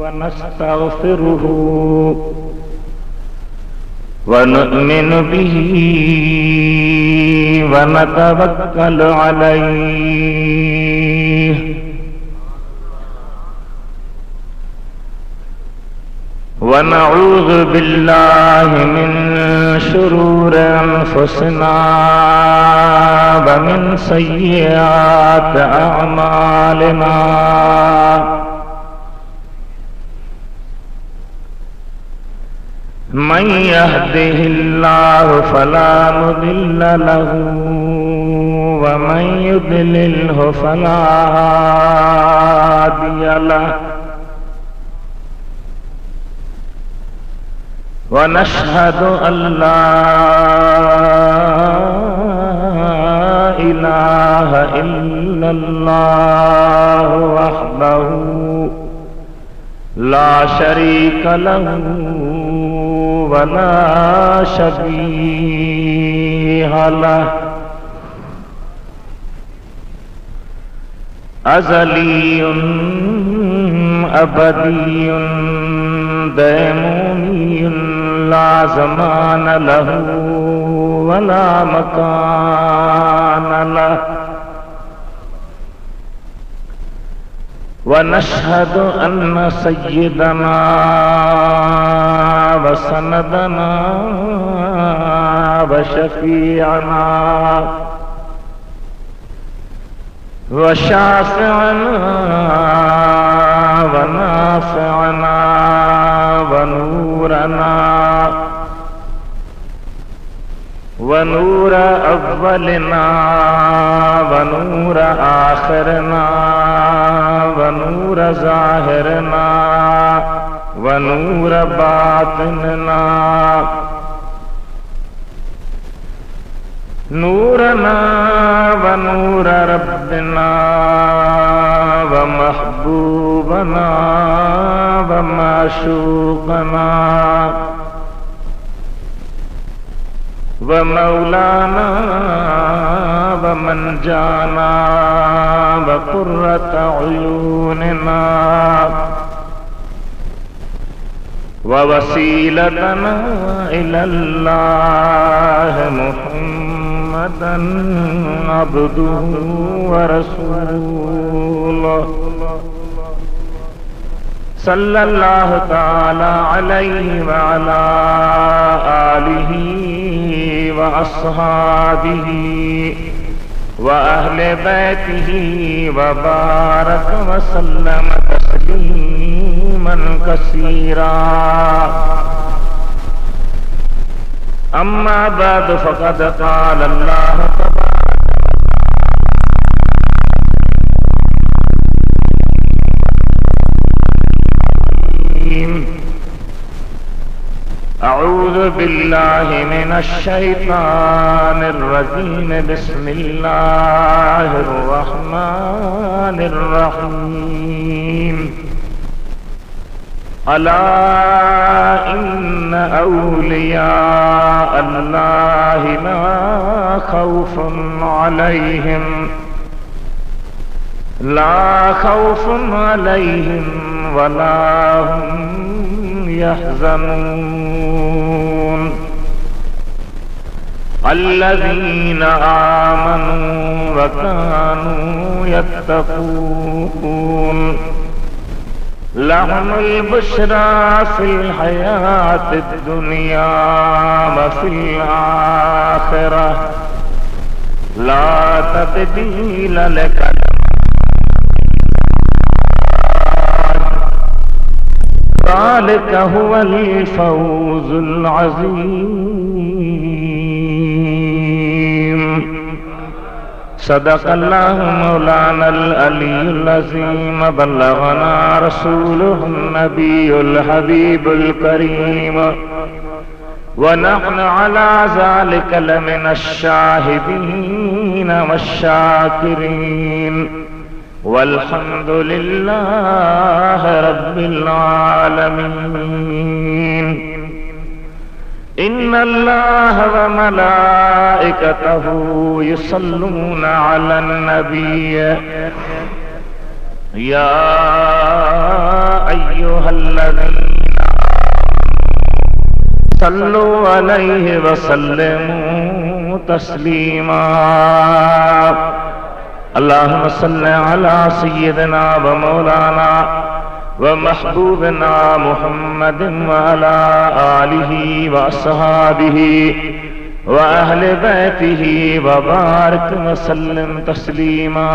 ونستغفره ونؤمن به ونتوكل عليه ونعوذ بالله من شرور أنفسنا ومن سيئات أعمالنا من يهده الله فلا مضل له ومن يضلله فلا هادي له ونشهد أن لا إله إلا الله وحده لا شريك له ولا شبيه له أزلي أبدي ديمومي لا زمان له ولا مكان له ونشهد أن سيدنا وسندنا وشفيعنا وشافعنا ونافعنا ونورنا ونور أولنا ونور آخرنا ونور ظاهرنا ونور باطننا نورنا ونور ربنا ومحبوبنا ومعشوقنا ومولانا ومن جانا وقرة عيوننا ووسيلتنا إلى الله محمدا عبده ورسوله صلى الله تعالى عليه وعلى آله وأصحابه وأهل بيته وبارك وسلم تسليما كثيرا أما بعد فقد قال الله أعوذ بالله من الشيطان الرجيم بسم الله الرحمن الرحيم ألا إن أولياء الله لا خوف عليهم ولا هم يحزنون الذين آمنوا وكانوا يتقون لهم البشرى في الحياة الدنيا وفي الآخرة لا تبديل لكلمات ذلك هو الفوز العظيم صدق الله مولانا العلي العظيم بلغنا رسوله النبي الحبيب الكريم ونحن على ذلك لمن الشاهدين والشاكرين والحمد لله رب العالمين إن الله وملائكته يصلون على النبي يا أيها الذين صلوا عليه وسلموا تسليما اللهم صل على سيدنا ومولانا ومحبوبنا محمد وعلى آله وأصحابه وأهل بيته وبارك وسلم تسليما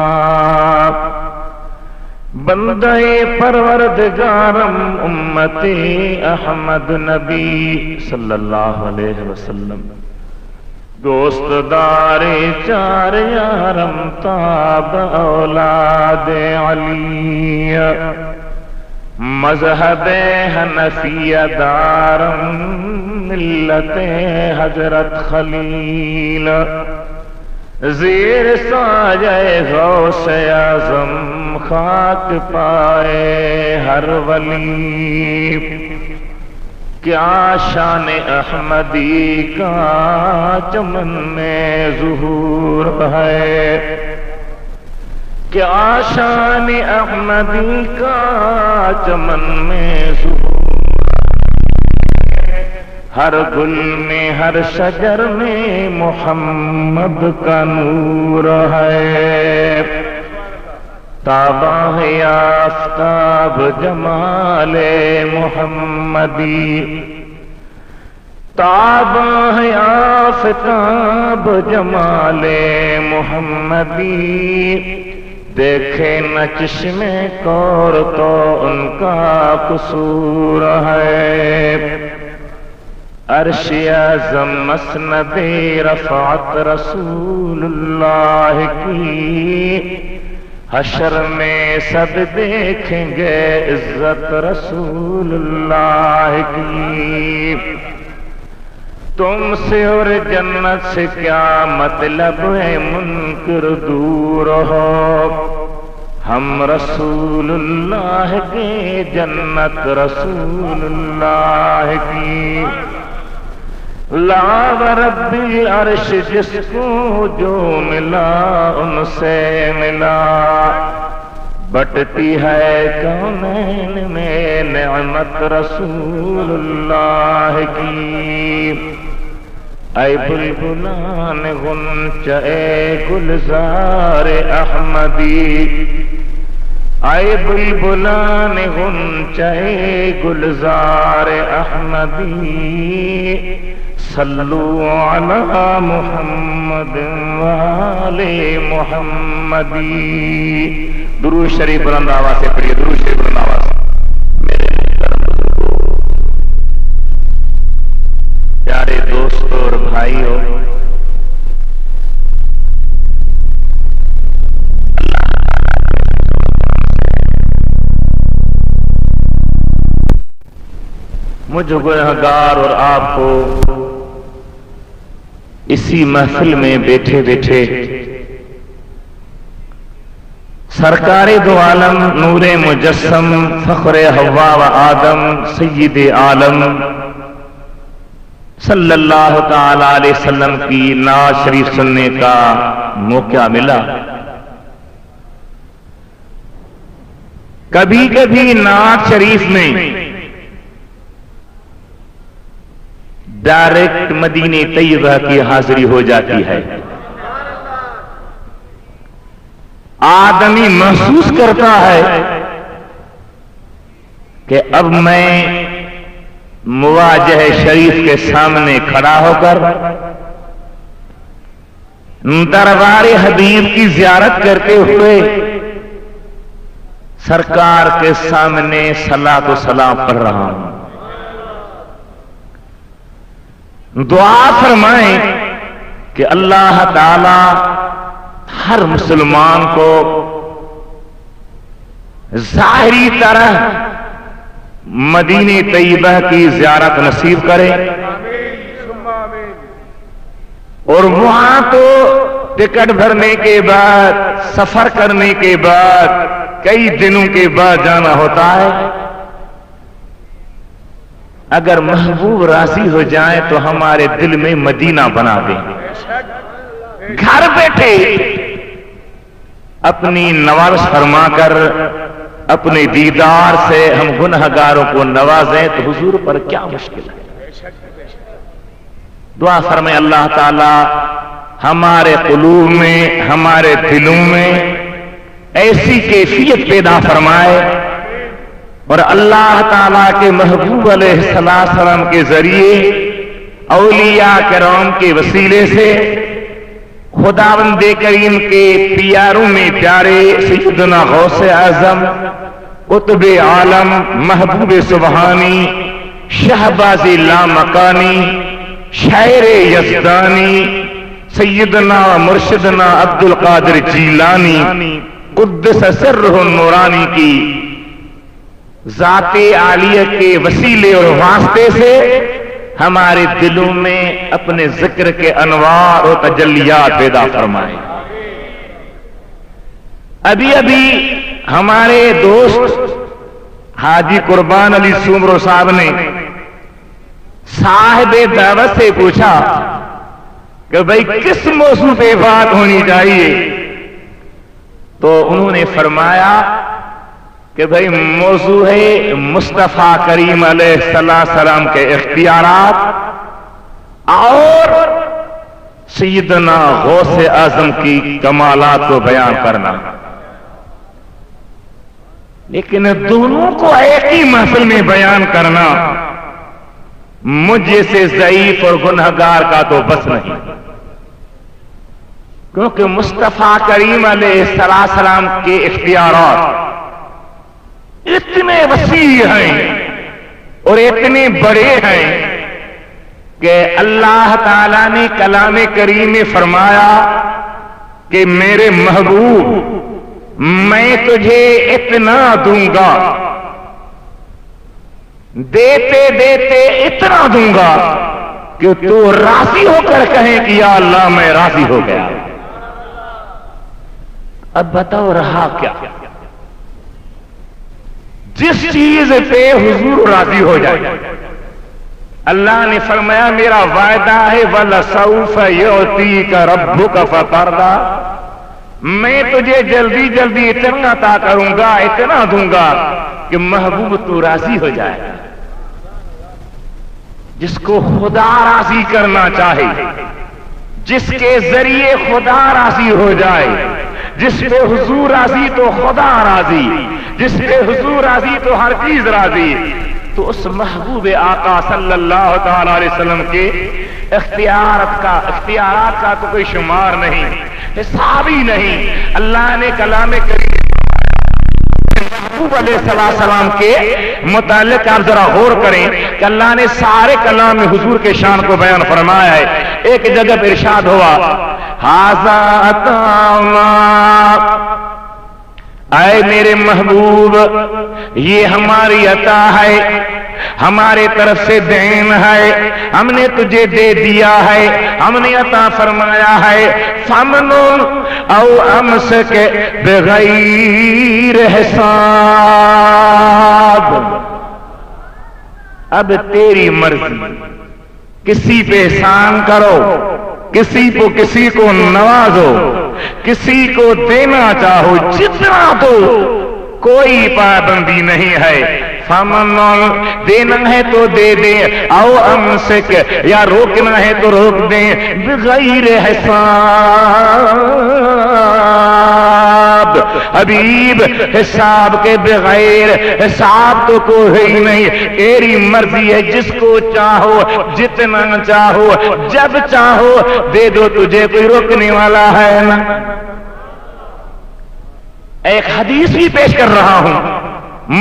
بندہ پروردگارم امتی احمد نبی صلی اللہ علیہ وسلم دوست دار چار یارم تاب اولاد علی مذہب حنفی دارم ملت حضرت خلیل زیر سایہ غوث اعظم خاک پائے ہر ولی کیا شان احمدی کا چمن میں ظہور ہے کیا شان احمدی کا چمن میں ظہور ہر گل میں ہر شجر میں محمد کا نور ہے تابہ آفتاب جمال محمدی تابہ آفتاب جمال محمدی دیکھے نہ چشم کور تو ان کا قصور ہے عرش اعظم مسند رفعت رسول اللہ کی حشر میں سب دیکھیں گے عزت رسول اللہ کی تم سے اور جنت سے کیا مطلب ہے منکر دور ہو ہم رسول اللہ کے جنت رسول اللہ کی لا ورب العرش جس کو جو ملا ان سے ملا بٹتی ہے کونین میں نعمت رسول اللہ کی اے بلبلان غنچہ گلزار احمدی اے بلبلان غنچہ گلزار احمدی صلو علی محمد وآل محمدی درود شریف بلند آواز سے پڑھیے درود شریف بلند آواز سے میرے محترم بزرگوں پیارے دوستوں اور بھائیوں مجھ گنہگار اور آپ کو اسی محفل میں بیٹھے بیٹھے سرکار دو عالم نور مجسم فخر حوا و آدم سید عالم صلی اللہ تعالی علیہ وسلم کی نعت شریف سننے کا موقع ملا کبھی کبھی نعت شریف میں ڈائریکٹ مدینہ طیبہ کی حاضری ہو جاتی ہے آدمی محسوس کرتا ہے کہ اب میں مواجہ شریف کے سامنے کھڑا ہو کر دربار حبیب کی زیارت کرتے ہوئے سرکار کے سامنے صلاۃ و سلام پڑھ رہا ہوں دعا فرمائیں کہ اللہ تعالی ہر مسلمان کو ظاہری طرح مدینہ طیبہ کی زیارت نصیب کرے اور وہاں تو ٹکٹ بھرنے کے بعد سفر کرنے کے بعد کئی دنوں کے بعد جانا ہوتا ہے اگر محبوب راضی ہو جائیں تو ہمارے دل میں مدینہ بنا دیں گھر بیٹھے اپنی نوازش فرما کر اپنے دیدار سے ہم گنہگاروں کو نوازیں تو حضور پر کیا مشکل ہے؟ دعا فرمائے اللہ تعالی ہمارے قلوب میں، ہمارے دلوں میں ایسی کیفیت پیدا فرمائے، اور اللہ تعالیٰ کے محبوب علیہ السلام کے ذریعے اولیاء کرام کے وسیلے سے خداوند کریم کے پیاروں میں پیارے سیدنا غوث اعظم، قطب عالم، محبوب سبحانی، شہباز لامکانی، شاعر یزدانی، سیدنا مرشدنا عبد القادر جیلانی قدس سرہ النورانی کی ذات عالیہ کے وسیلے اور واسطے سے ہمارے دلوں میں اپنے ذکر کے انوار و تجلیات پیدا فرمائے۔ ابھی ہمارے دوست حاجی قربان علی سومرو صاحب نے صاحب دعوت سے پوچھا کہ بھئی کس موضوع پہ بات ہونی چاہیے، تو انہوں نے فرمایا کہ بھئی موضوع ہے مصطفیٰ کریم علیہ السلام کے اختیارات اور سیدنا غوث اعظم کی کمالات کو بیان کرنا۔ لیکن دونوں کو ایک ہی محفل میں بیان کرنا مجھ جیسے ضعیف اور گنہگار کا تو بس نہیں، کیونکہ مصطفیٰ کریم علیہ السلام کے اختیارات اتنے وسیع ہیں اور اتنے بڑے ہیں کہ اللہ تعالیٰ نے کلام کریم میں فرمایا کہ میرے محبوب میں تجھے اتنا دوں گا، دیتے دیتے اتنا دوں گا کہ تو راضی ہو کر کہیں کہ یا اللہ میں راضی ہو گیا۔ اب بتاؤ رہا کیا؟ جس چیز پہ حضور راضی ہو جائے، اللہ نے فرمایا میرا وعدہ ہے وَلَسَوْفَ يُعْطِيكَ رَبُّكَ فَتَرْضَىٰ، میں تجھے جلدی جلدی اتنا عطا کروں گا، اتنا دوں گا کہ محبوب تو راضی ہو جائے۔ جس کو خدا راضی کرنا چاہے، جس کے ذریعے خدا راضی ہو جائے، جس پہ حضور راضی تو خدا راضی، جس پہ حضور راضی تو ہر چیز راضی، تو اس محبوب آقا صلی اللہ تعالی علیہ وسلم کے اختیارات کا تو کوئی شمار نہیں، حساب ہی نہیں۔ اللہ نے کلام کریم محبوب علیہ السلام کے متعلق آپ ذرا غور کریں کہ اللہ نے سارے کلام میں حضور کے شان کو بیان فرمایا ہے۔ ایک جگہ پر ارشاد ہوا ھذا عطاؤنا، اے میرے محبوب یہ ہماری عطا ہے، ہمارے طرف سے دین ہے، ہم نے تجھے دے دیا ہے، ہم نے عطا فرمایا ہے۔ فَمْنُنْ أَوْ أَمْسِكْ بِغَيْرِ حساب، اب تیری مرضی، کسی پہ احسان کرو، کسی کو نوازو، کسی کو دینا چاہو جتنا دو، کوئی پابندی نہیں ہے۔ فمن دینا ہے تو دے دیں، او امسک یا روکنا ہے تو روک دیں، بغیر حساب، حبیب حساب کے بغیر، حساب تو کوئی نہیں، تیری مرضی ہے، جس کو چاہو جتنا چاہو جب چاہو دے دو، تجھے کوئی روکنے والا ہے نا۔ ایک حدیث بھی پیش کر رہا ہوں،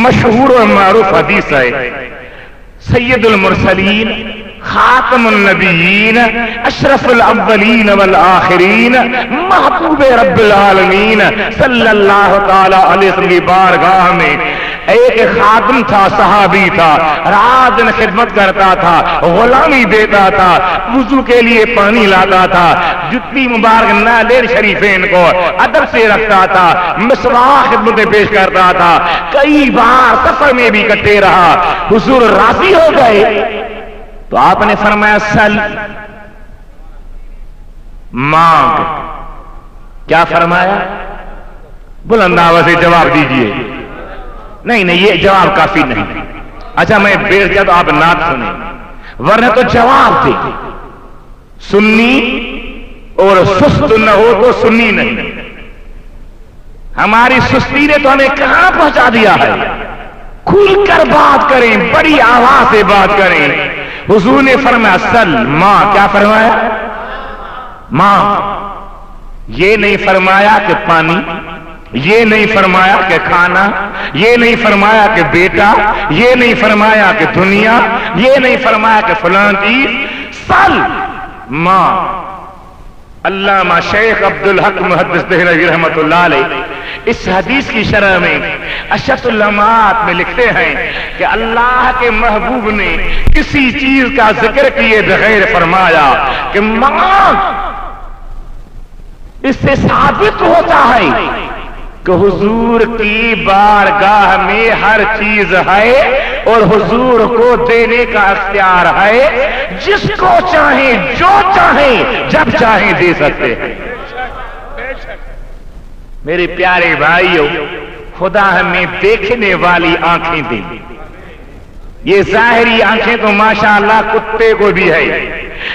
مشہور اور معروف حدیث ہے، سید المرسلین، خاتم النبیین، اشرف الاولین والآخرین، محبوب رب العالمین صلی اللہ تعالی علیہ وسلم کی بارگاہ میں ایک خادم تھا، صحابی تھا، رات دن خدمت کرتا تھا، غلامی دیتا تھا، وضو کے لیے پانی لاتا تھا، جتنی مبارک نالین شریفین کو ادب سے رکھتا تھا، مسواک خدمتیں پیش کرتا تھا، کئی بار سفر میں بھی کٹے رہا۔ حضور راضی ہو گئے تو آپ نے فرمایا سل، مانگ۔ کیا فرمایا؟ بلند آواز سے جواب دیجئے۔ نہیں نہیں یہ جواب کافی نہیں. اچھا میں بیٹھ جا تو آپ نعت سنیں, ورنہ تو جواب دے. سنی اور سست نہ ہو تو سنی نہیں. ہماری سستی نے تو ہمیں کہاں پہنچا دیا ہے. کھل کر بات کریں, بڑی آواز سے بات کریں. حضور نے فرمایا سل ماں, کیا فرمایا؟ ماں. یہ نہیں فرمایا کہ پانی, یہ نہیں فرمایا کہ کھانا, یہ نہیں فرمایا کہ بیٹا, یہ نہیں فرمایا کہ دنیا, یہ نہیں فرمایا کہ فلان چیز. سل ماں. علامہ شیخ عبدالحق محدث دہلوی رحمۃ اللہ علیہ اس حدیث کی شرح میں اشرف اللمعات میں لکھتے ہیں کہ اللہ کے محبوب نے کسی چیز کا ذکر کیے بغیر فرمایا کہ مانگ. اس سے ثابت ہوتا ہے کہ حضور کی بارگاہ میں ہر چیز ہے اور حضور کو دینے کا اختیار ہے. جس کو چاہیں, جو چاہیں, جب چاہیں دے سکتے ہیں. میرے پیارے بھائیوں, خدا ہمیں دیکھنے والی آنکھیں دے. یہ ظاہری آنکھیں تو ماشاءاللہ کتے کو بھی ہے.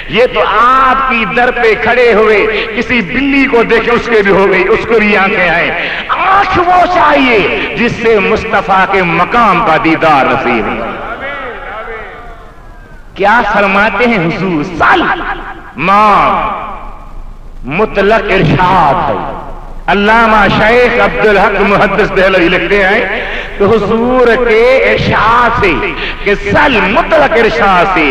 یہ تو آپ کی در پہ کھڑے ہوئے کسی بلی کو دیکھے اس کے بھی ہو گئی, اس کو بھی آنکھیں ہیں. آنکھ وہ چاہیے جس سے مصطفیٰ کے مقام کا دیدار نصیب ہے. کیا فرماتے ہیں حضور؟ سل ماں. مطلق ارشاد ہے. علامہ شیخ عبدالحق محدث دہلوی لکھتے ہیں کہ حضور کے ارشاد سے کہ سل مطلق ارشاد سے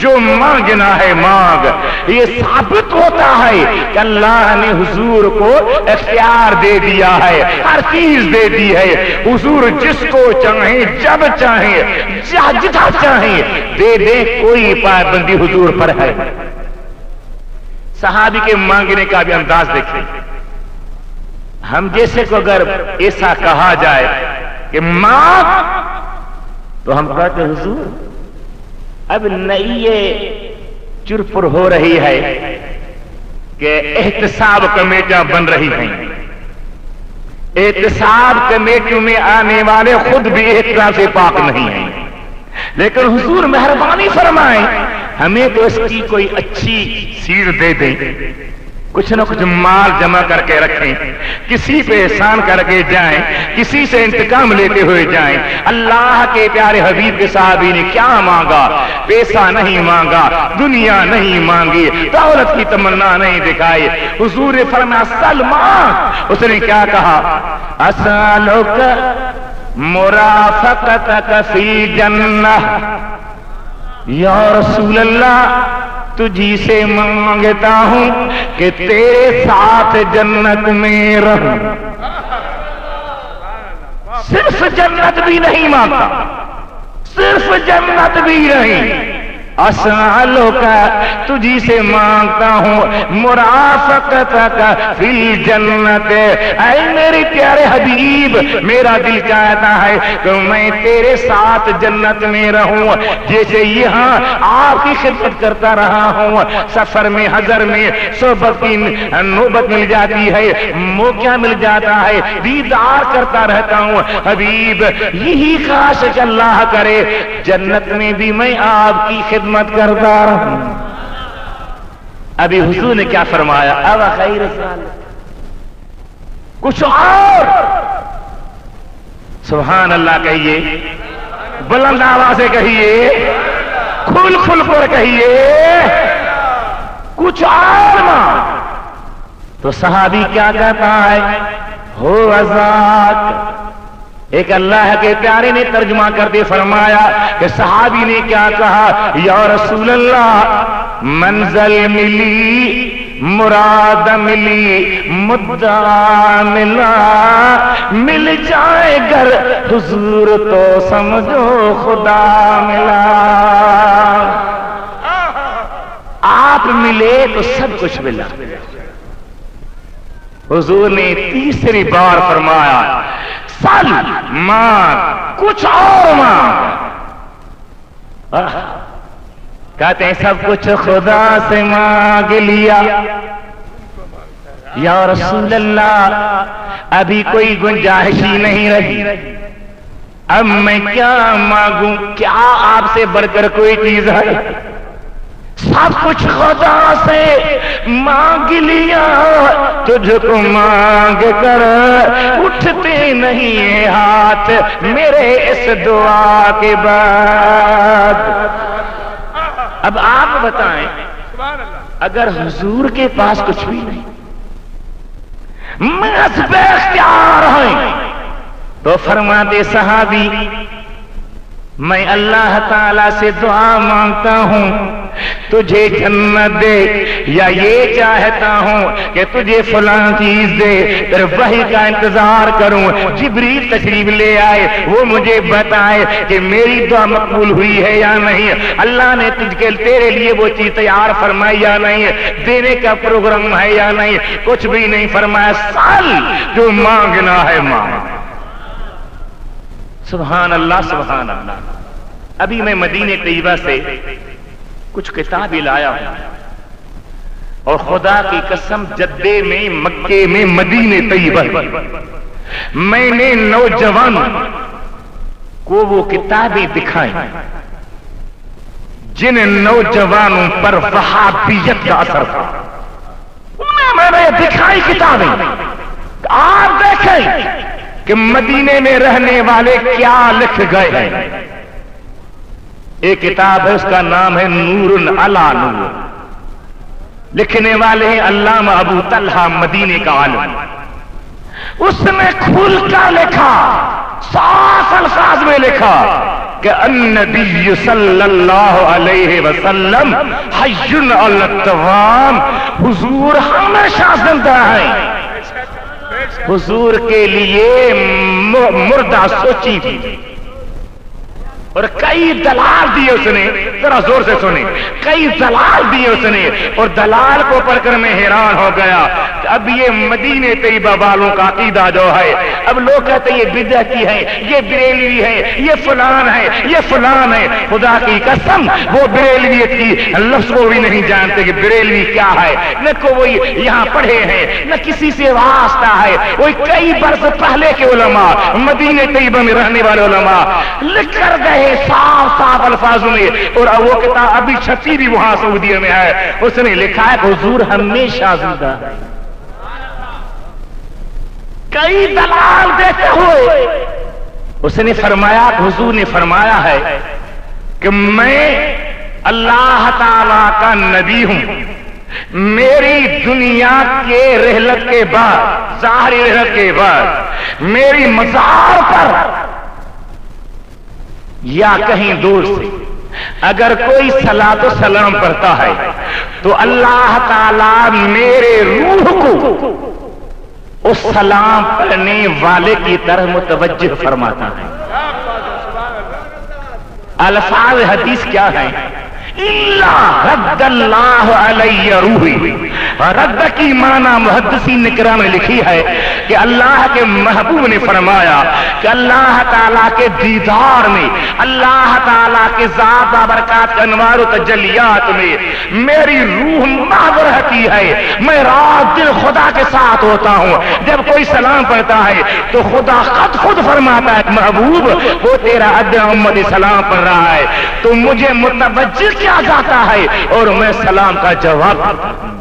جو مانگنا ہے مانگ. یہ ثابت ہوتا ہے کہ اللہ نے حضور کو اختیار دے دیا ہے, ہر چیز دے دی ہے. حضور جس کو چاہیں, جب چاہیں, جہاں چاہیں دے دے, کوئی پابندی حضور پر ہے. صحابی کے مانگنے کا بھی انداز دیکھیں. ہم جیسے کو اگر ایسا کہا جائے کہ مانگ, تو ہم کہتے ہیں حضور اب نئی یہ چرپر ہو رہی ہے کہ احتساب کمیٹیاں بن رہی ہیں. احتساب کمیٹیوں میں آنے والے خود بھی احتساب سے پاک نہیں ہیں. لیکن حضور مہربانی فرمائیں, ہمیں تو اس کی کوئی اچھی سیٹ دے دیں, کچھ نہ کچھ مال جمع کر کے رکھیں, کسی پہ احسان کر کے جائیں, کسی سے انتقام لیتے ہوئے جائیں. اللہ کے پیارے حبیب کے صحابی نے کیا مانگا؟ پیسہ نہیں مانگا, دنیا نہیں مانگی, دولت کی تمنا نہیں دکھائی. حضور نے فرمایا سل مانگ. اس نے کیا کہا؟ اسالک مرافقتک فی جنہ. یا رسول اللہ تجھی سے مانگتا ہوں کہ تیرے ساتھ جنت میں رہوں. صرف جنت بھی نہیں مانگتا, صرف جنت بھی نہیں. اسالک تجھی سے مانگتا ہوں مرافقتک فی الجنت. اے میرے پیارے حبیب, میرا دل چاہتا ہے کہ میں تیرے ساتھ جنت میں رہوں. جیسے یہاں آپ کی خدمت کرتا رہا ہوں, سفر میں حضر میں صحبت کی نوبت مل جاتی ہے, موقع مل جاتا ہے, دیدار کرتا رہتا ہوں. حبیب یہی خواہش کہ اللہ کرے جنت میں بھی میں آپ کی خدمت کرتا رہوں. ابھی حضور نے کیا فرمایا؟ اب خیر سال کچھ اور. سبحان اللہ کہیے, بلند آواز سے کہیے, کھل کھل کر کہیے, کچھ اور ماں. تو صحابی کیا کہتا ہے؟ ہو ذاک. ایک اللہ کے پیارے نے ترجمہ کر دے فرمایا کہ صحابی نے کیا کہا؟ یا رسول اللہ منزل ملی, مراد ملی, مدعا ملا, مل جائے گر حضور تو سمجھو خدا ملا. آپ ملے تو سب کچھ ملا. حضور نے تیسری بار فرمایا سل مانگ, کچھ اور مانگ. کہتے ہیں سب کچھ خدا سے مانگ لیا. یا رسول اللہ ابھی کوئی گنجائش ہی نہیں رہی. اب میں کیا مانگوں؟ کیا آپ سے بڑھ کر کوئی چیز ہے؟ سب کچھ خدا سے مانگ لیا، تجھ کو مانگ کر اٹھتے نہیں ہیں ہاتھ میرے اس دعا کے بعد۔ اب آپ بتائیں، اگر حضور کے پاس کچھ بھی نہیں، محض بے اختیار ہیں، تو فرماتے صحابی میں اللہ تعالیٰ سے دعا مانگتا ہوں تجھے جنت دے، یا یہ چاہتا ہوں کہ تجھے فلاں چیز دے، پھر وحی کا انتظار کروں، جبریل تشریف لے آئے، وہ مجھے بتائے کہ میری دعا مقبول ہوئی ہے یا نہیں، اللہ نے تجھ کے تیرے لیے وہ چیز تیار فرمائی یا نہیں، دینے کا پروگرام ہے یا نہیں، کچھ بھی نہیں فرمایا، سال جو مانگنا ہے مانگ۔ سبحان اللہ سبحان اللہ۔ ابھی میں مدینہ طیبہ سے کچھ کتابیں لایا ہوں، اور خدا کی قسم جدے میں، مکے میں، مدینہ طیبہ میں نے نوجوان کو وہ کتابیں دکھائیں جن نوجوانوں پر وہابیت کا اثر تھا، میں نے دکھائی کتابیں۔ آپ دیکھیں کہ مدینے میں رہنے والے کیا لکھ گئے ہیں۔ ایک کتاب ہے، اس کا نام ہے نور علی نور، لکھنے والے ہیں علامہ ابو طلحہ مدینے کا عالم۔ اس نے کھل کر لکھا، صاف الفاظ میں لکھا کہ النبی صلی اللہ علیہ وسلم حی علی الدوام، حضور ہمیشہ زندہ ہے۔ حضور کے لیے مردہ سوچی تھی، اور کئی دلال دیے اس نے، ذرا زور سے سنیں، کئی دلال دیے اس نے، اور دلال کو پڑھ کر میں حیران ہو گیا کہ اب یہ مدینہ طیبہ والوں کا عقیدہ جو ہے، اب لوگ کہتے ہیں یہ بدعتی ہے، یہ بریلوی ہے، یہ فلان ہے، یہ فلان ہے۔ خدا کی قسم وہ بریلویت کی لفظ کو بھی نہیں جانتے کہ بریلوی کیا ہے، نہ کوئی یہاں پڑھے ہیں، نہ کسی سے واسطہ ہے۔ وہ کئی برس پہلے کے علماء، مدینہ طیبہ میں رہنے والے علماء لکھ کر گئے صاف صاف الفاظوں میں، اور وہ کتاب ابھی چھپی بھی وہاں سعودیہ میں ہے، اس نے لکھا ہے کہ حضور ہمیشہ زندہ ہے۔ کئی دلال دیتے ہوئے اس نے فرمایا کہ حضور نے فرمایا ہے کہ میں اللہ تعالیٰ کا نبی ہوں، میری دنیا کے رحلت کے بعد، ظاہری رحلت کے بعد، میری مزار پر یا کہیں دور سے اگر کوئی صلاۃ و سلام پڑھتا ہے تو اللہ تعالیٰ میرے روح کو اس سلام پڑھنے والے کی طرح متوجہ فرماتا ہے۔ الفاظ حدیث کیا ہے؟ اللہ رد اللہ علیہ روحی، رد کی معنی محدثین نے کرام نے لکھی ہے کہ اللہ کے محبوب نے فرمایا کہ اللہ تعالیٰ کے دیدار میں، اللہ تعالیٰ کے ذات بابرکات انوار و تجلیات میں میری روح محو رہتی ہے، میں رات دن خدا کے ساتھ ہوتا ہوں۔ جب کوئی سلام پڑھتا ہے تو خدا خود فرماتا ہے محبوب وہ تیرا ادنا امت سلام پڑھ رہا ہے، تو مجھے متوجہ کیا جاتا ہے اور میں سلام کا جواب دیتا ہوں۔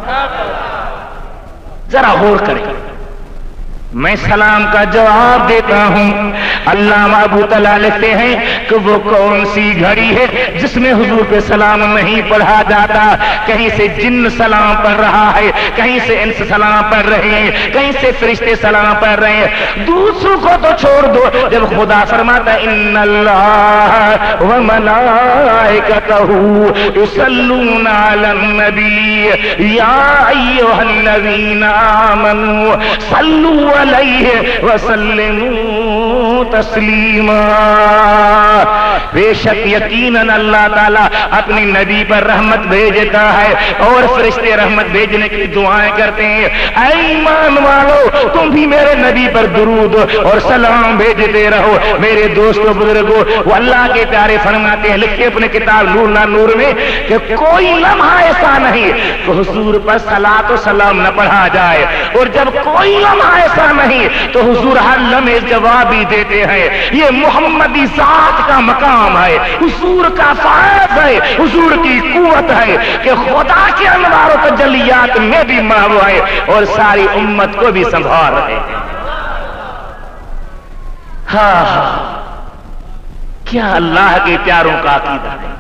ذرا غور کریں، میں سلام کا جواب دیتا ہوں۔ علامہ ابو طلحہ لکھتے ہیں کہ وہ کون سی گھڑی ہے جس میں حضور پہ سلام نہیں پڑھا جاتا؟ کہیں سے جن سلام پڑھ رہا ہے، کہیں سے انس سلام پڑھ رہے ہیں، کہیں سے فرشتے سلام پڑھ رہے ہیں، دوسروں کو تو چھوڑ دو۔ جب خدا فرماتا ہے ان اللہ و ملائکتہ یصلون علی النبی یا ایھا الذین آمنوا صلوا علیہ وسلموا تسلیما، بے شک یقیناً اللہ تعالیٰ اپنی نبی پر رحمت بھیجتا ہے اور فرشتے رحمت بھیجنے کی دعائیں کرتے ہیں۔ اے ایمان والو تم بھی میرے نبی پر درود اور سلام بھیجتے رہو۔ میرے دوستو بزرگو، وہ اللہ کے پیارے فرماتے ہیں، لکھتے اپنے کتاب نور نا نور میں کہ کوئی لمحہ ایسا نہیں کہ حضور پر صلاۃ و سلام نہ پڑھا جائے، اور جب کوئی لمحہ ایسا نہیں تو حضور ہر لمحے جواب ہی دیتے ہیں۔ یہ محمدی ذات کا مقام ہے، حضور کا فیض ہے، حضور کی قوت ہے کہ خدا کے انوار و تجلیات میں بھی محو ہے اور ساری امت کو بھی سنبھال رہے ہیں۔ ہاں کیا اللہ کے پیاروں کا عقیدہ ہے،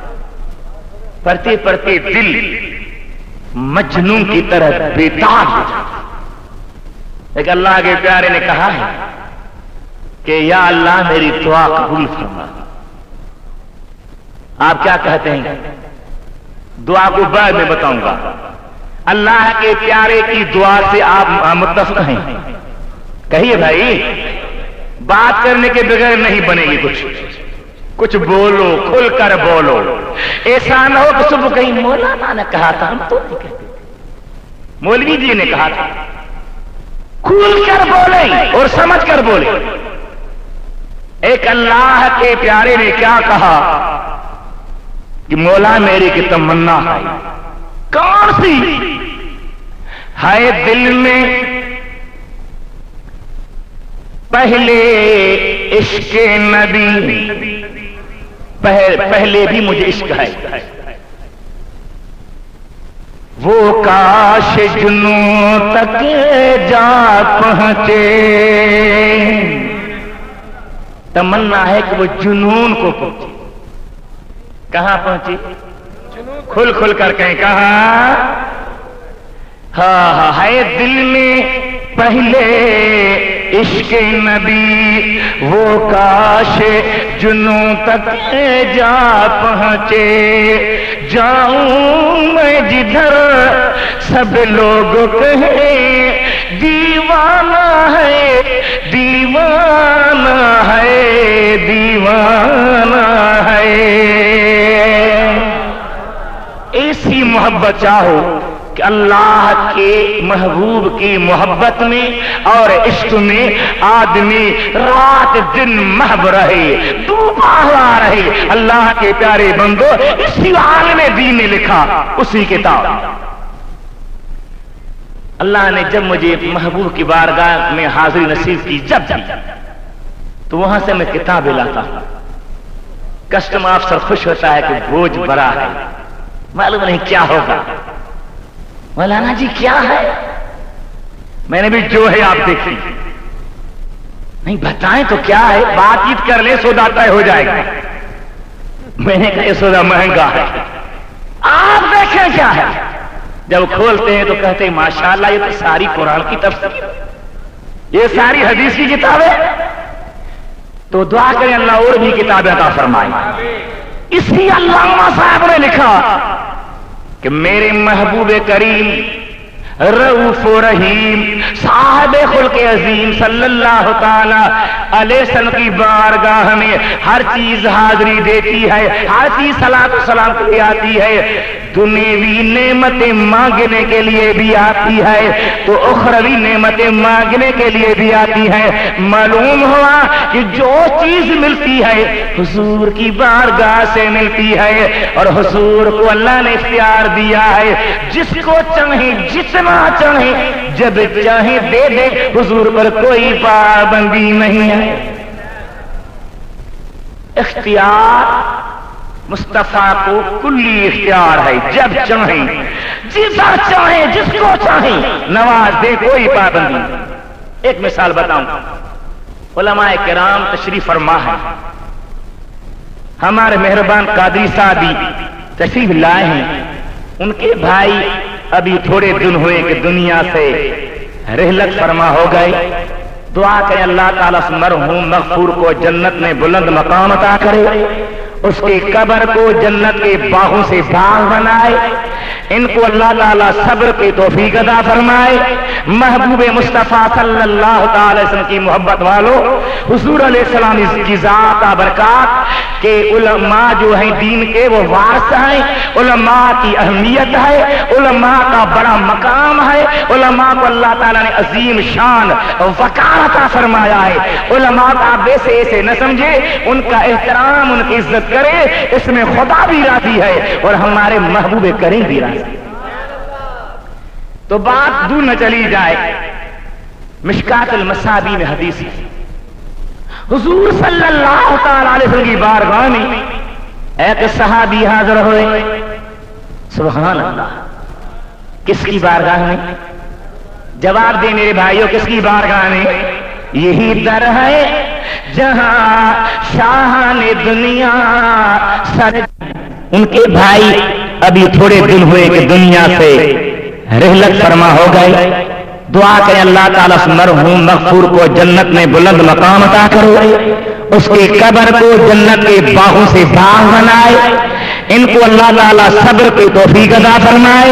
پڑھتے پڑھتے دل مجنون کی طرح بیدار ہو جاتا۔ ایک اللہ کے پیارے نے کہا ہے کہ یا اللہ میری دعا قبول فرما۔ آپ کیا کہتے ہیں؟ دعا کو بعد میں بتاؤں گا۔ اللہ کے پیارے کی دعا سے آپ متفق ہیں؟ کہیے بھائی، بات کرنے کے بغیر نہیں بنے گی کچھ بولو، کھل کر بولو۔ ایسا نہ ہو کہ صبح کہیں مولانا نے کہا تھا، ہم تو نہیں کہتے، مولوی جی نے کہا تھا۔ کھل کر بولیں اور سمجھ کر بولیں۔ ایک اللہ کے پیارے نے کیا کہا کہ مولا میری کی تمنا ہے، کون سی ہے؟ دل میں پہلے عشق نبی، پہلے بھی مجھے عشق ہے، وہ کاش جنوں تک جا پہنچے۔ تمنا ہے کہ وہ جنون کو پہنچے۔ کہاں پہنچی؟ کھل کھل کر کہیں کہاں؟ ہاں ہے دل میں پہلے عشق نبی، وہ کاش جنوں تک جا پہنچے۔ جاؤں میں جدھر سب لوگ کہیں دیوانہ ہے، دیوانہ ہے، دیوانہ ہے۔ ایسی محبت چاہو کہ اللہ کے محبوب کی محبت میں اور عشق میں آدمی رات دن محو رہے، ڈوبا ہوا رہے۔ اللہ کے پیارے بندو، اسی عالم دین نے لکھا اسی کتاب۔ اللہ نے جب مجھے محبوب کی بارگاہ میں حاضری نصیب کی جب تو وہاں سے میں کتابیں لاتا ہوں۔ کسٹم افسر خوش ہوتا ہے کہ بوجھ بڑا ہے، معلوم نہیں کیا ہوگا۔ مولانا جی کیا ہے؟ میں نے بھی جو ہے آپ دیکھی، نہیں بتائیں تو کیا ہے، بات چیت کر لیں سودا طے ہو جائے گا۔ میں نے کہا یہ سودا مہنگا ہے، آپ دیکھیں کیا ہے۔ جب کھولتے ہیں تو کہتے ہیں ماشاءاللہ یہ تو ساری قرآن کی تفسیر، یہ ساری حدیث کی کتابیں۔ تو دعا کریں اللہ اور بھی کتابیں عطا فرمائے۔ اسی علامہ صاحب نے لکھا کہ میرے محبوب کریم رؤوف و رحیم صاحب خلق عظیم صلی اللہ تعالی علیہ وسلم کی بارگاہ میں ہر چیز حاضری دیتی ہے، ہر چیز صلاۃ و سلام کے لیے آتی ہے۔ دنیاوی نعمتیں مانگنے کے لیے بھی آتی ہے تو اخروی نعمتیں مانگنے کے لیے بھی آتی ہے۔ معلوم ہوا کہ جو چیز ملتی ہے حضور کی بارگاہ سے ملتی ہے، اور حضور کو اللہ نے اختیار دیا ہے، جس کو چاہے جتنا چاہے جب چاہے دے دے، حضور پر کوئی پابندی نہیں ہے۔ اختیار مصطفیٰ کو کلی اختیار ہے، جب چاہیں جسا چاہیں جس کو چاہیں نواز دے، کوئی پابندی نہیں۔ ایک مثال بتاؤں، علماء کرام تشریف فرما ہے، ہمارے مہربان قادری صاحب تشریف لائے ہیں، ان کے بھائی ابھی تھوڑے دن ہوئے کہ دنیا سے رحلت فرما ہو گئے۔ دعا کریں اللہ تعالیٰ مرحوم مغفور کو جنت میں بلند مقام عطا کرے اس کے قبر کو جنت کے باغوں سے باغ بنائے، ان کو اللہ تعالیٰ صبر کی توفیق عطا فرمائے۔ محبوب مصطفیٰ صلی اللہ تعالی وسلم کی محبت والو، حضور علیہ السلام کی ذات برکات کہ علماء جو ہیں دین کے وہ وارث ہیں، علماء کی اہمیت ہے، علماء کا بڑا مقام ہے، علماء کو اللہ تعالیٰ نے عظیم شان وقار عطا فرمایا ہے۔ علماء کا آپ ایسے ایسے نہ سمجھے، ان کا احترام، ان کی عزت کرے، اس میں خدا بھی راضی ہے اور ہمارے محبوب کریم بھی راضی ہے۔ تو بات دور نہ چلی جائے، مشکات المصابیح میں حدیث ہے، حضور صلی اللہ تعالی علیہ وسلم کی بارگاہ میں ایک صحابی حاضر ہوئے، سبحان اللہ، کس کی بارگاہ میں؟ جواب دے میرے بھائیوں، کس کی بارگاہ میں؟ یہی در ہے جہاں شاہان دنیا سر، ان کے بھائی ابھی تھوڑے دن ہوئے کہ دنیا سے رحلت فرما ہو گئے۔ دعا کریں اللہ تعالیٰ اس مرحوم مغفور کو جنت میں بلند مقام عطا کرو، اس کے قبر کو جنت کے باغوں سے باغ بنائے، ان کو اللہ تعالیٰ صبر کی توفیق عطا فرمائے۔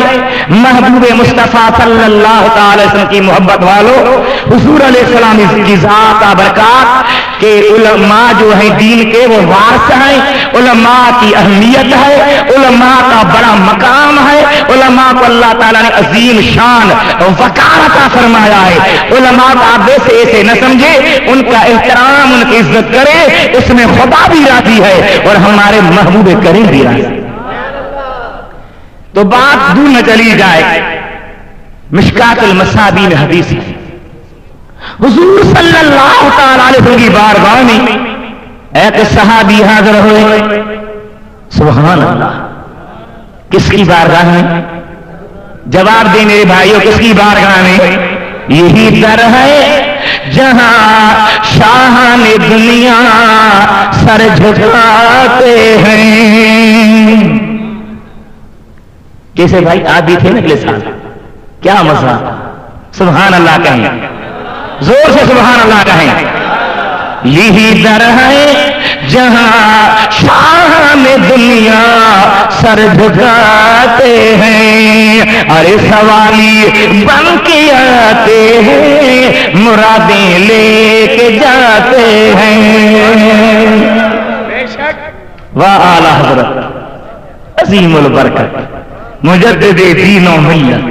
محبوب مصطفیٰ صلی اللہ تعالی وسلم کی محبت والو، حضور علیہ السلام کی ذات برکات کہ علماء جو ہیں دین کے وہ وارث ہیں، علماء کی اہمیت ہے، علماء کا بڑا مقام ہے، علماء کو اللہ تعالیٰ نے عظیم شان وقار عطا فرمایا ہے۔ علماء کو آپ ایسے ایسے نہ سمجھے، ان کا احترام، ان کی عزت کرے، اس میں خدا بھی راضی ہے اور ہمارے محبوب کریم بھی راضی ہے۔ تو بات دور نہ چلی جائے، مشکات المصابیح میں حدیث ہے، حضور صلی اللہ تعالی علیہ وسلم کی بارگاہ میں ایک صحابی حاضر ہوئے، سبحان اللہ، کس کی بارگاہ میں؟ جواب دے میرے بھائیوں، کس کی بارگاہ میں؟ یہی در ہے جہاں شاہان دنیا سر جھکاتے ہیں۔ کیسے بھائی آپ بھی تھے نا اگلے سال، کیا مزہ، سبحان اللہ کہیں، زور سے سبحان اللہ کہیں۔ یہی در ہے جہاں شاہان دنیا سر جھکاتے ہیں، ارے سوالی بن کے آتے ہیں، مرادیں لے کے جاتے ہیں۔ واہ اعلیٰ حضرت عظیم البرکت مجدد دین و ملت،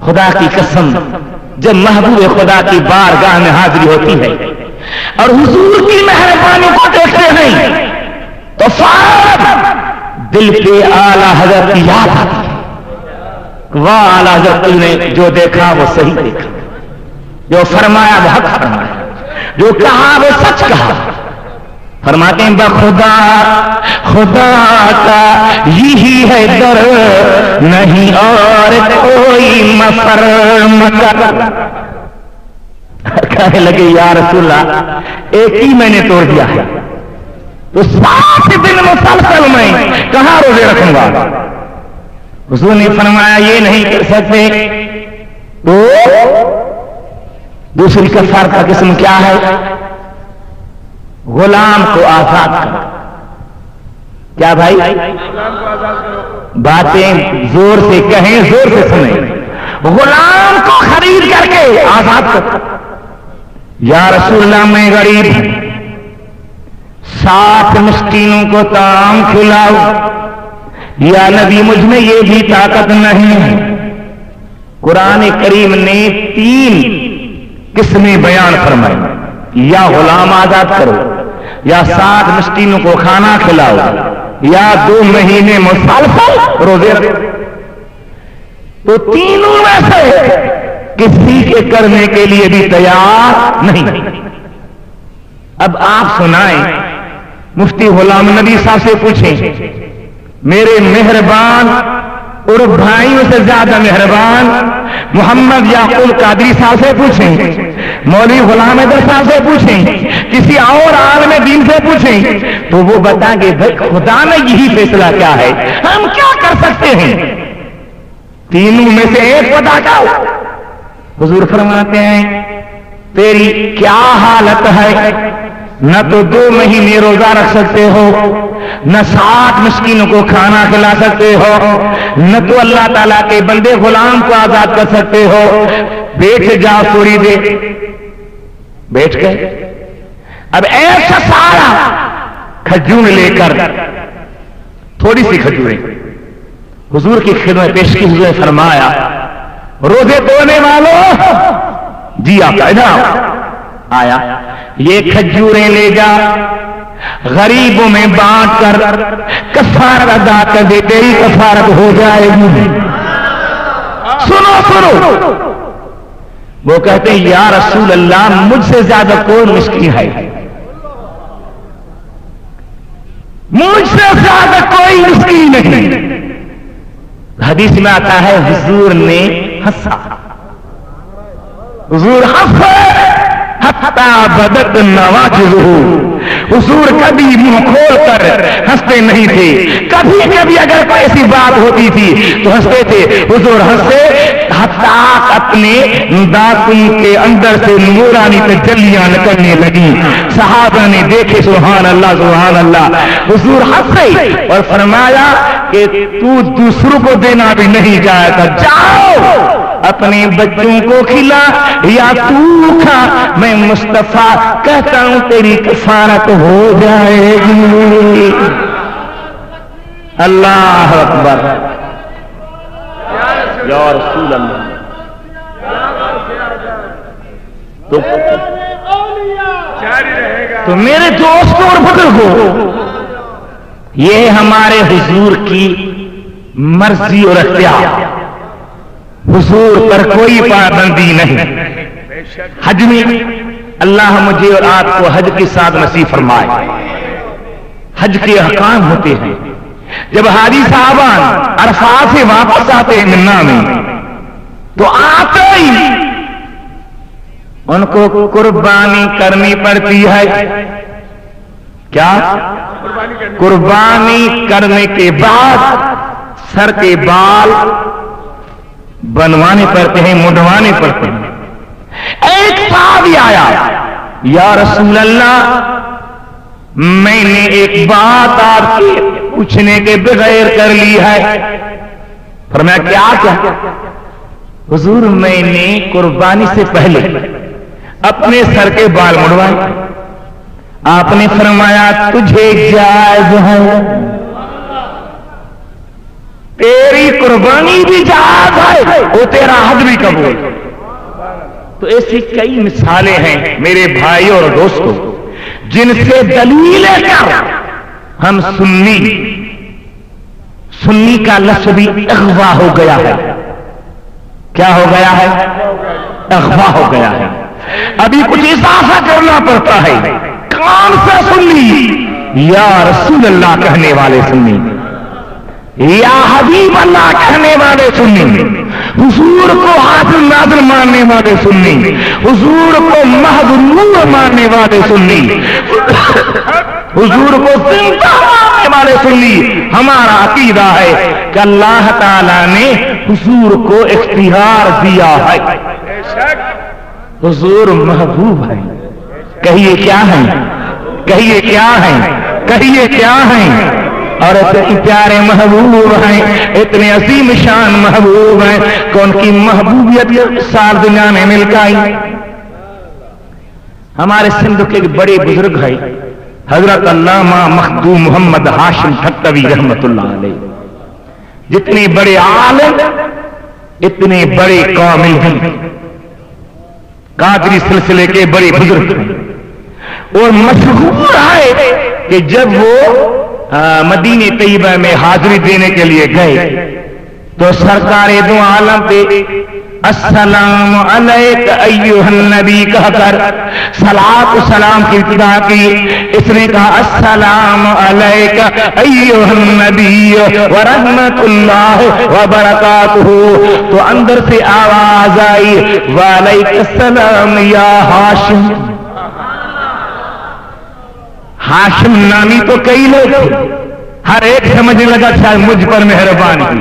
خدا کی قسم جب محبوب خدا کی بارگاہ میں حاضری ہوتی ہے اور حضور کی مہربانی کو دیکھتے ہیں تو فوراً دل پہ اعلیٰ حضرت کی یاد آتی ہے۔ واہ اعلیٰ حضرت نے جو دیکھا وہ صحیح دیکھا، جو فرمایا وہ حق فرمایا، جو کہا وہ سچ کہا۔ فرماتے ہیں بخدا خدا کا یہی ہے در، نہیں اور کوئی مفر مگر۔ کہنے لگے یا رسول اللہ ایک ہی میں نے توڑ دیا ہے، تو 7 دن مسلسل میں کہاں روزے رکھوں گا؟ حضور نے فرمایا یہ نہیں کر سکتے، تو دوسری کفارہ کا قسم کیا ہے؟ غلام کو آزاد کرو۔ کیا بھائی؟ باتیں زور سے کہیں، زور سے سنیں، غلام کو خرید کر کے آزاد کرو۔ یا رسول اللہ میں غریب ہوں، 7 مسکینوں کو طعام کھلاؤ۔ یا نبی مجھ میں یہ بھی طاقت نہیں ہے۔ قرآن کریم نے 3 قسمیں بیان فرمائی، یا غلام آزاد کرو، یا 7 مسکینوں کو کھانا کھلاؤ، یا 2 مہینے مسلسل روزے رکھو۔ تو تینوں میں سے کسی کے کرنے کے لیے بھی تیار نہیں۔ اب آپ سنائیں، مفتی غلام نبی صاحب سے پوچھیں، میرے مہربان اور بھائیوں سے زیادہ مہربان محمد یعقوب قادری صاحب سے پوچھیں، مولوی غلام حیدر صاحب سے پوچھیں، کسی اور عالم دین سے پوچھیں، تو وہ بتائیں گے بھائی خدا نے یہی فیصلہ کیا ہے، ہم کیا کر سکتے ہیں؟ تینوں میں سے ایک بتا دو۔ حضور فرماتے ہیں تیری کیا حالت ہے؟ نہ تو 2 مہینے روزہ رکھ سکتے ہو، نہ 60 مسکینوں کو کھانا کھلا سکتے ہو، نہ تو اللہ تعالیٰ کے بندے غلام کو آزاد کر سکتے ہو۔ بیٹھ جاؤ تھوڑی دیر، بیٹھ گئے۔ اب ایسا سارا کھجور لے کر، تھوڑی سی کھجوریں حضور کی خدمت پیش کی، حضور نے فرمایا روزے توڑنے والوں جی آقا ادھر آیا، یہ کھجوریں لے جا، غریبوں میں بانٹ کر کفارت ادا کر دے، تیری کفارت ہو جائے گی۔ سنو سنو، وہ کہتے ہیں یا رسول اللہ مجھ سے زیادہ کوئی مسکین ہے، مجھ سے زیادہ کوئی مسکین نہیں۔ حدیث میں آتا ہے حضور نے ہنسا، حضور ہنسے حتی بدت نواجذہ، حضور کبھی منہ کھول کر ہنستے نہیں تھے، کبھی کبھی اگر کوئی ایسی بات ہوتی تھی تو ہنستے تھے۔ حضور ہنسے حتی اپنے دانتوں کے اندر سے نورانی تجلیاں نکلنے لگی، صحابہ نے دیکھے سبحان اللہ سبحان اللہ۔ حضور ہنسے اور فرمایا کہ تو دوسروں کو دینا بھی نہیں جاتا، جاؤ اپنے بچوں کو کھلا یا تو کھا، میں مصطفیٰ کہتا ہوں تیری کفارت ہو جائے گی۔ اللہ اکبر، یا رسول اللہ۔ تو میرے دوستوں اور بزرگوں، یہ ہمارے حضور کی مرضی اور اختیار، حضور پر کوئی پابندی نہیں۔ حج میں اللہ مجھے اور آپ کو حج کے ساتھ نصیب فرمائے۔ حج کے احکام ہوتے ہیں، جب حاجی صاحبان عرفات سے واپس آتے ہیں منا میں، تو آتے ہی ان کو قربانی کرنی پڑتی ہے۔ کیا؟ قربانی کرنے کے بعد سر کے بال بنوانے پڑتے ہیں، منڈوانے پڑتے ہیں۔ ایک صحابی آیا، یا رسول اللہ میں نے ایک بات آپ کے پوچھنے کے بغیر کر لی ہے۔ فرمایا کیا؟ حضور میں نے قربانی سے پہلے اپنے سر کے بال منڈوائے، آپ نے فرمایا تجھے جائز ہے، تیری قربانی بھی جائز ہے، وہ تیرا حج بھی قبول۔ تو ایسی کئی مثالیں ہیں میرے بھائی اور دوستوں، جن سے دلیل کر ہم سنی کا لفظ بھی اغوا ہو گیا ہے۔ کیا ہو گیا ہے؟ اغوا ہو گیا ہے۔ ابھی کچھ اضافہ کرنا پڑتا ہے۔ کون سا سنی؟ یا رسول اللہ کہنے والے سنی، یا حبیب اللہ کہنے والے سنی، حضور کو حاضر ناظر ماننے والے سنی، حضور کو محض نور ماننے والے سنی، حضور کو زندہ ماننے والے سنی۔ ہمارا عقیدہ ہے کہ اللہ تعالیٰ نے حضور کو اختیار دیا ہے۔ حضور محبوب ہے، کہیے کیا ہیں؟ کہیے کیا ہیں؟ کہیے کیا ہیں؟ اور اتنے پیارے محبوب ہیں، اتنے عظیم شان محبوب ہیں کہ ان کی محبوبیت سال دنیا میں مل گئی۔ ہمارے سندھ کے بڑے بزرگ ہیں حضرت علامہ مخدوم محمد ہاشم ٹھٹوی رحمت اللہ علیہ، جتنے بڑے عالم اتنے بڑے کامل ہیں، قادری سلسلے کے بڑے بزرگ ہیں، اور مشہور ہے کہ جب وہ مدینہ طیبہ میں حاضری دینے کے لیے گئے تو سرکار دو عالم پہ السلام علیک ایھا النبی کہہ کر صلاۃ و سلام کی ابتدا کی۔ اس نے کہا السلام علیک ایھا النبی ورحمۃ اللہ وبرکاتہ، تو اندر سے آواز آئی وعلیک السلام یا ہاشم۔ ہاشم نامی تو کئی لوگ تھے، ہر ایک سمجھنے لگا شاید مجھ پر مہربان کی،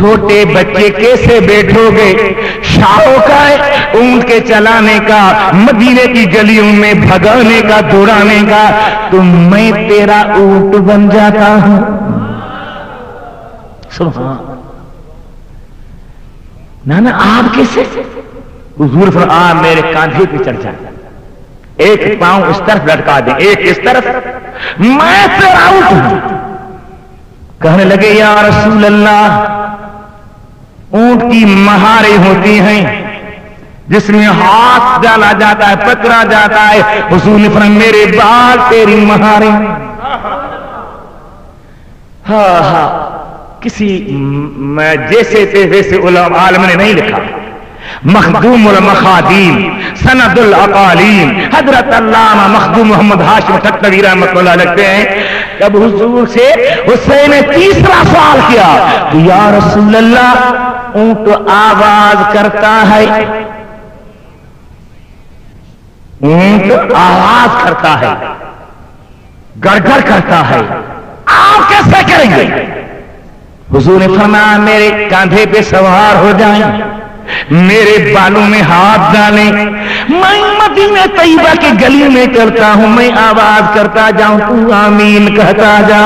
چھوٹے بچے کیسے بیٹھو گے؟ شوق ہے اونٹ کے چلانے کا، مدینے کی گلیوں میں بھگانے کا، دوڑانے کا، تو میں تیرا اونٹ بن جاتا ہوں۔ سبحان نانا آپ کیسے؟ حضور فرمایا میرے کاندھے پہ چڑھ جائے، ایک پاؤں اس طرف لٹکا دیں، ایک اس طرف، میں تیرا اونٹ ہوں۔ کہنے لگے یا رسول اللہ، اونٹ کی مہاریں ہوتی ہیں جس میں ہاتھ ڈالا جاتا ہے، پکڑا جاتا ہے۔ حضور نے فرمایا میرے بال تیری مہاریں۔ ہاں ہاں، کسی میں جیسے تھے ویسے علماء عالم نے نہیں لکھا۔ مخدوم المخادیم سند الاقالیم، حضرت علامہ مخدوم محمد ہاشم ٹھٹوی رحمۃ اللہ لکھتے ہیں، جب حضور سے حسین نے تیسرا سوال کیا کہ یا رسول اللہ اونٹ آواز کرتا ہے، اونٹ آواز کرتا ہے، گڑگڑ کرتا ہے، آپ کیسے کریں گے؟ حضور نے فرمایا میرے کاندھے پہ سوار ہو جائیں، میرے بالوں میں ہاتھ ڈالیں، میں مدینہ طیبہ کی گلی میں چلتا ہوں، میں آواز کرتا جاؤں، تو آمین کہتا جا۔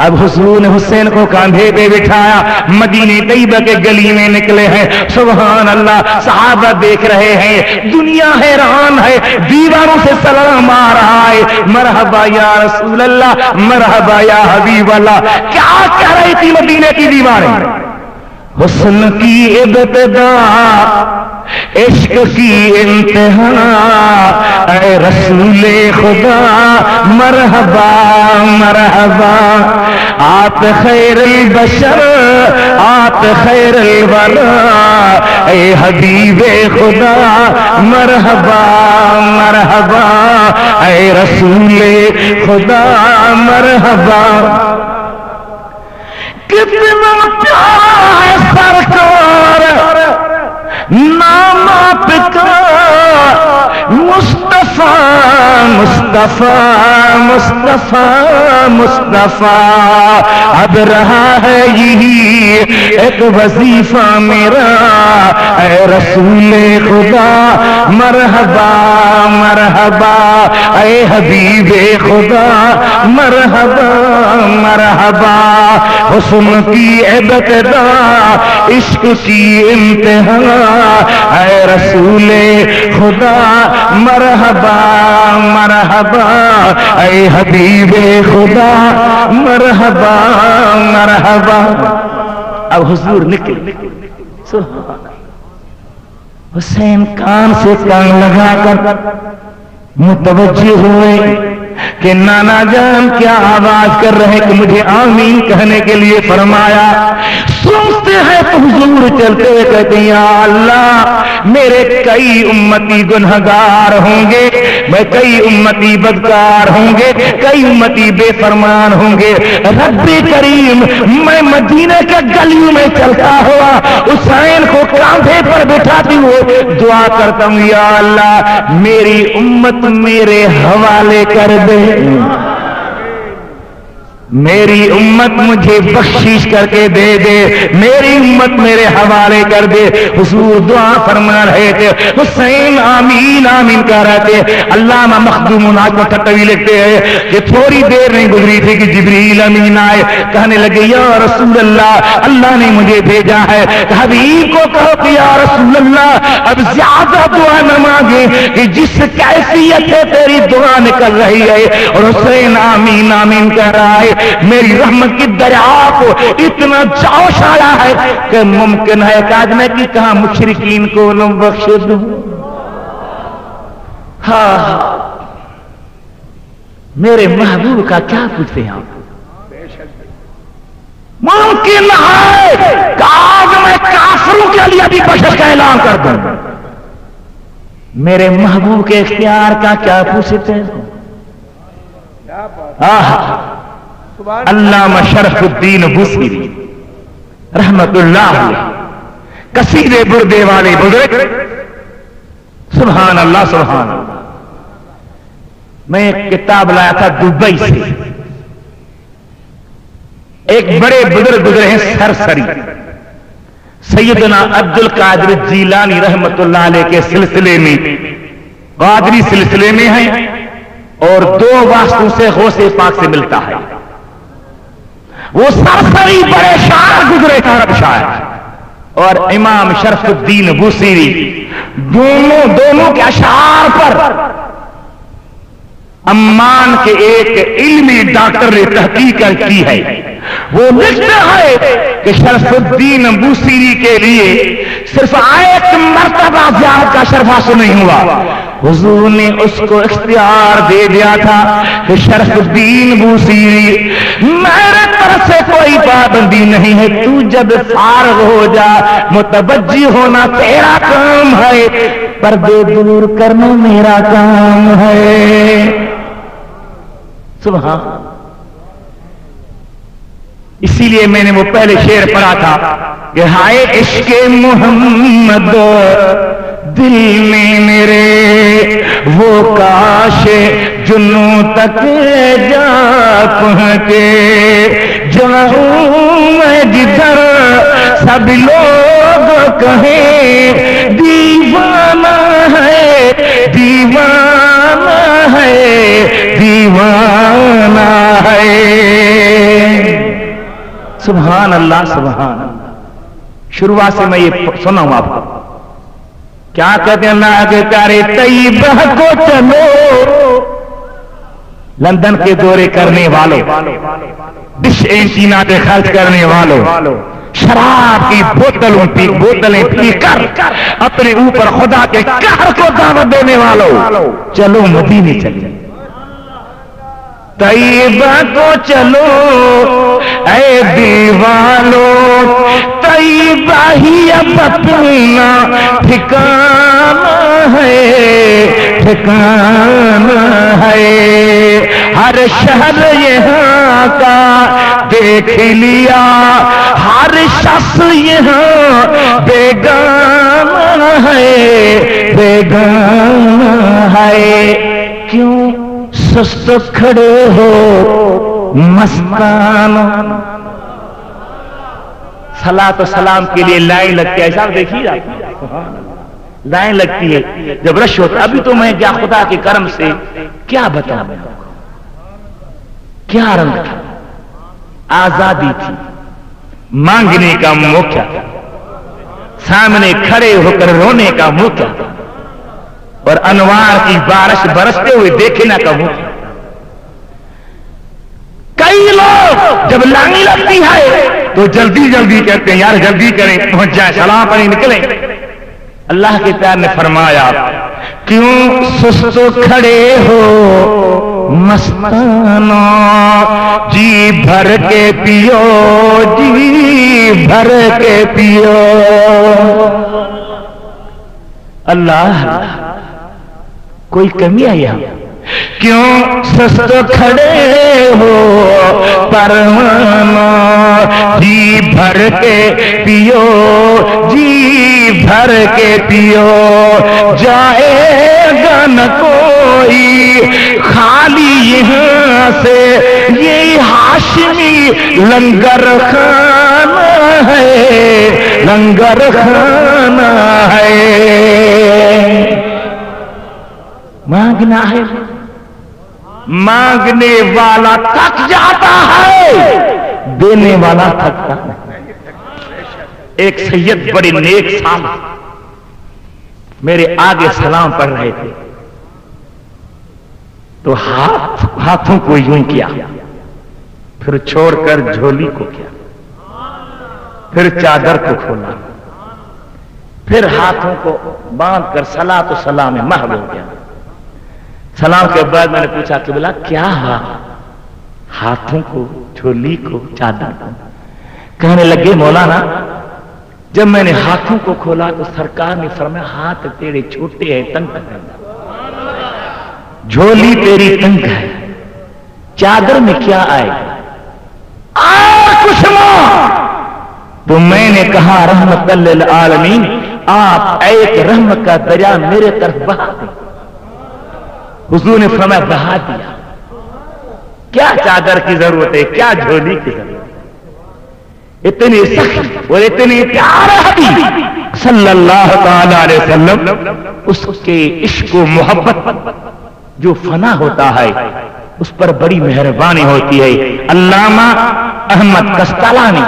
اب حضور نے حسین کو کاندھے پہ بٹھایا، مدینہ طیبہ کے گلی میں نکلے ہیں۔ سبحان اللہ، صحابہ دیکھ رہے ہیں، دنیا حیران ہے، دیواروں سے سلام آ رہا ہے، مرحبا یا رسول اللہ، مرحبا یا حبیب اللہ۔ کیا کہہ رہی تھی مدینہ کی دیواریں؟ حسن کی ابتدا، عشق کی انتہا، اے رسول خدا مرحبا مرحبا، آپ خیر البشر، آپ خیر الورا، اے حبیب خدا مرحبا مرحبا، اے رسول خدا مرحبا۔ کتنا پیارا ہے سرکار، نام آپ کا مصطفیٰ مصطفیٰ مصطفیٰ مصطفیٰ، اب رہا ہے یہی ایک وظیفہ میرا، اے رسول خدا مرحبا مرحبا، اے حبیب خدا مرحبا مرحبا۔ حسن کی ابتدا، عشق کی انتہا، اے رسول خدا مرحبا مرحبا، اے حبیب خدا مرحبا مرحبا۔ اب حضور نکل، حسین کان سے کان لگا کر متوجہ ہوئے کہ نانا جان کیا آواز کر رہے کہ مجھے آمین کہنے کے لیے فرمایا۔ سنتے ہیں تو حضور چلتے ہوئے کہتے ہیں یا اللہ میرے کئی امتی گنہگار ہوں گے، میں کئی امتی بدکار ہوں گے، کئی امتی بے فرمان ہوں گے، رب کریم میں مدینہ کے گلیوں میں چلتا ہوا حسین کو کاندھے پر بٹھاتی ہوئے دعا کرتا ہوں یا اللہ میری امت میرے حوالے کر دے، میری امت مجھے بخشش کر کے دے دے، میری امت میرے حوالے کر دے۔ حضور دعا فرما رہے تھے، حسین آمین آمین کہہ رہے تھے۔ علامہ مخدوم ناظم ٹھٹوی لکھتے ہیں کہ تھوڑی دیر نہیں گزری تھی کہ جبریل امین آئے، کہنے لگے یا رسول اللہ اللہ نے مجھے بھیجا ہے، حبیب کو کہو کہ یا رسول اللہ اب زیادہ دعا نہ مانگے کہ جس کیفیت سے تیری دعا نکل رہی ہے، اور حسین آمین آمین کہہ رہا ہے، میری رحمت کی دریا کو اتنا جوش آیا ہے کہ ممکن ہے کہ آج میں کہاں مشرکین کو نہ بخش دوں۔ ہاں میرے محبوب کا کیا پوچھتے ہیں آپ؟ ممکن ہے کہ آج میں کافروں کے لیے بھی بخشش کا اعلان کر دوں، میرے محبوب کے اختیار کا کیا پوچھتے ہیں؟ علامہ شرف الدین بوسیری رحمت اللہ علیہ قصیدے بردے والے بزرگ، سبحان اللہ سبحان اللہ۔ میں ایک کتاب لایا تھا دبئی سے، ایک بڑے بزرگ گزرے ہیں سرسری، سیدنا عبد القادر جیلانی رحمت اللہ علیہ کے سلسلے میں، قادری سلسلے میں ہیں، اور 2 واسطوں سے غوث پاک سے ملتا ہے۔ وہ سرسری بڑے شاعر گزرے عرب شاعر، اور امام شرف الدین بوصیری دونوں کے اشعار پر عمان کے ایک علمی ڈاکٹر نے تحقیق کی ہے۔ وہ لکھتا ہے کہ شرف الدین بوصیری کے لیے صرف ایک مرتبہ زیارت کا شرف حاصل نہیں ہوا، حضور نے اس کو اختیار دے دیا تھا کہ شرف الدین بوصیری میرے طرف سے کوئی پابندی نہیں ہے، تو جب فارغ ہو جا، متوجہ ہونا تیرا کام ہے، پردے دور کرنا میرا کام ہے۔ سبحان، اسی لیے میں نے وہ پہلے شعر پڑھا تھا کہ ہائے عشق محمد دل میں میرے، وہ کاش جنوں تک جا پہنچے، جاؤں میں جدھر سب لوگ کہیں دیوانہ ہے، دیوانہ ہے، دیوانہ ہے۔ سبحان اللہ، سبحان اللہ۔ شروعات سے میں یہ سنا ہوں آپ کو، کیا کہتے ہیں اللہ کے پیارے طیبہ کو چلو، لندن کے دورے کرنے والوں، ڈش اینٹینا پہ خرچ کرنے والوں، شراب کی بوتلیں پی کر اپنے اوپر خدا کے قہر کو دعوت دینے والوں، چلو مدینے چلے، طیبہ کو چلو اے دیوانو، طیبہ ہی اب اپنا ٹھکانہ ہے، ٹھکانہ ہے، ہر شہر یہاں کا دیکھ لیا، ہر شخص یہاں بیگانہ ہے، بیگانہ ہے، کیوں سست کھڑے ہو مستانو۔ صلاۃ و سلام کے لیے لائن لگتی ہے، صاحب دیکھیے لائن لگتی ہے جب رش ہوتا۔ ابھی تو میں کیا خدا کے کرم سے کیا بتاؤں، کیا رنگ تھا، آزادی تھی، مانگنے کا موقع تھا، سامنے کھڑے ہو کر رونے کا موقع تھا، اور انوار کی بارش برستے ہوئے دیکھے نہ کہوں۔ کئی لوگ جب لائن لگتی ہے تو جلدی جلدی کہتے ہیں یار جلدی کریں پہنچ جائیں، سلام پڑھیں نکلیں۔ اللہ کے پیار نے فرمایا کیوں سست کھڑے ہو مستانو، جی بھر کے پیو، جی بھر کے پیو۔ اللہ کوئی کمی ہے یہاں؟ کیوں سست کھڑے ہو پروانو، جی بھر کے پیو، جی بھر کے پیو، جائے گا نہ کوئی خالی یہاں سے، یہ ہاشمی لنگر خانہ ہے، لنگر خانہ ہے۔ مانگنا ہے، مانگنے والا تھک جاتا ہے، دینے والا تھکتا نہیں۔ ایک سید بڑے نیک صاحب میرے آگے سلام پڑھ رہے تھے تو ہاتھوں کو یوں کیا، پھر چھوڑ کر جھولی کو کیا، پھر چادر کو کھولا، پھر ہاتھوں کو باندھ کر صلاۃ و سلام میں محو ہو گیا۔ سلام کے بعد میں نے پوچھا کہ بلا کیا ہوا، ہاتھوں کو، جھولی کو، چادر کو؟ کہنے لگے مولانا جب میں نے ہاتھوں کو کھولا تو سرکار نے فرمایا ہاتھ تیرے چھوٹے ہیں، تنگ ہے، جھولی تیری تنگ ہے، چادر میں کیا آئے اور کچھ نہ۔ تو میں نے کہا رحمت للعالمین، آپ ایک رحمت کا دریا میرے طرف بہا دیں۔ حضور نے فرمایا بہا دیا، کیا چادر کی ضرورت ہے، کیا جھولی کی ضرورت ہے؟ اتنی سخت اور اتنی پیارا حبیب صلی اللہ تعالی علیہ وسلم، اس کے عشق و محبت جو فنا ہوتا ہے اس پر بڑی مہربانی ہوتی ہے۔ علامہ احمد کستلانی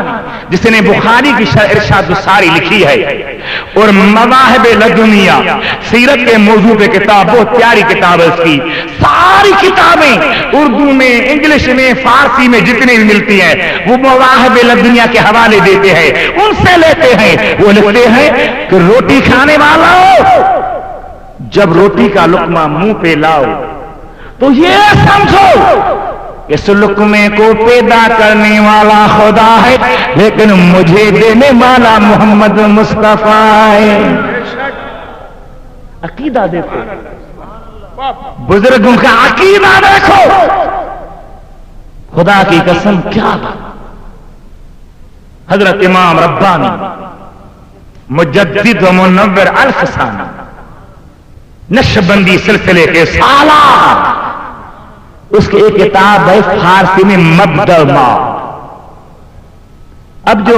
جس نے بخاری کی ارشاد الساری لکھی ہے اور مواہب لدنیہ سیرت کے موضوع پہ کتاب، بہت پیاری کتاب ہے اس کی، ساری کتابیں اردو میں، انگلش میں، فارسی میں جتنی بھی ملتی ہیں وہ مواہب لدنیہ کے حوالے دیتے ہیں، ان سے لیتے ہیں۔ وہ لکھتے ہیں کہ روٹی کھانے والوں، جب روٹی کا لقمہ منہ پہ لاؤ تو یہ سمجھو اس لقمے کو پیدا کرنے والا خدا ہے، لیکن مجھے دینے والا محمد مصطفیٰ ہے۔ عقیدہ دیکھو، بزرگوں کا عقیدہ دیکھو، خدا کی قسم کیا بات۔ حضرت امام ربانی مجدد و منور الفسانی نقشبندی سلسلے کے سالار، اس کی ایک کتاب ہے فارسی میں مبدأ ما۔ اب جو